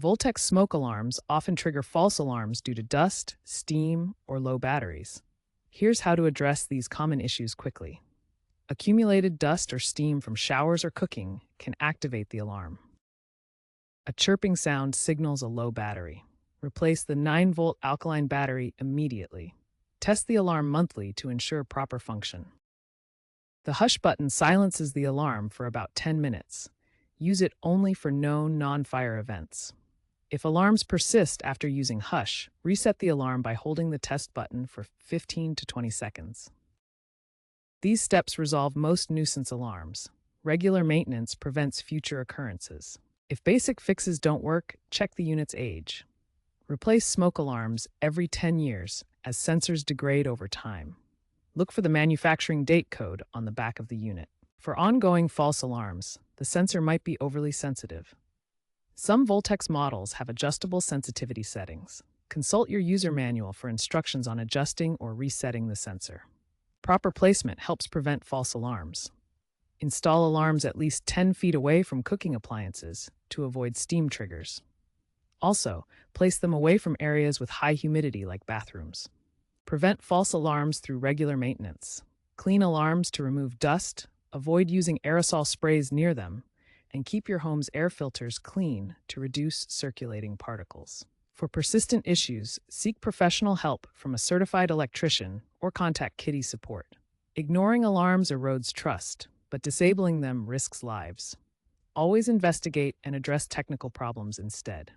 Voltex smoke alarms often trigger false alarms due to dust, steam, or low batteries. Here's how to address these common issues quickly. Accumulated dust or steam from showers or cooking can activate the alarm. A chirping sound signals a low battery. Replace the 9-volt alkaline battery immediately. Test the alarm monthly to ensure proper function. The hush button silences the alarm for about 10 minutes. Use it only for known non-fire events. If alarms persist after using hush, reset the alarm by holding the test button for 15 to 20 seconds. These steps resolve most nuisance alarms. Regular maintenance prevents future occurrences. If basic fixes don't work, check the unit's age. Replace smoke alarms every 10 years as sensors degrade over time. Look for the manufacturing date code on the back of the unit. For ongoing false alarms, the sensor might be overly sensitive. Some Voltex models have adjustable sensitivity settings. Consult your user manual for instructions on adjusting or resetting the sensor. Proper placement helps prevent false alarms. Install alarms at least 10 feet away from cooking appliances to avoid steam triggers. Also, place them away from areas with high humidity like bathrooms. Prevent false alarms through regular maintenance. Clean alarms to remove dust, avoid using aerosol sprays near them, and keep your home's air filters clean to reduce circulating particles. For persistent issues, seek professional help from a certified electrician or contact Kitty support. Ignoring alarms erodes trust, but disabling them risks lives. Always investigate and address technical problems instead.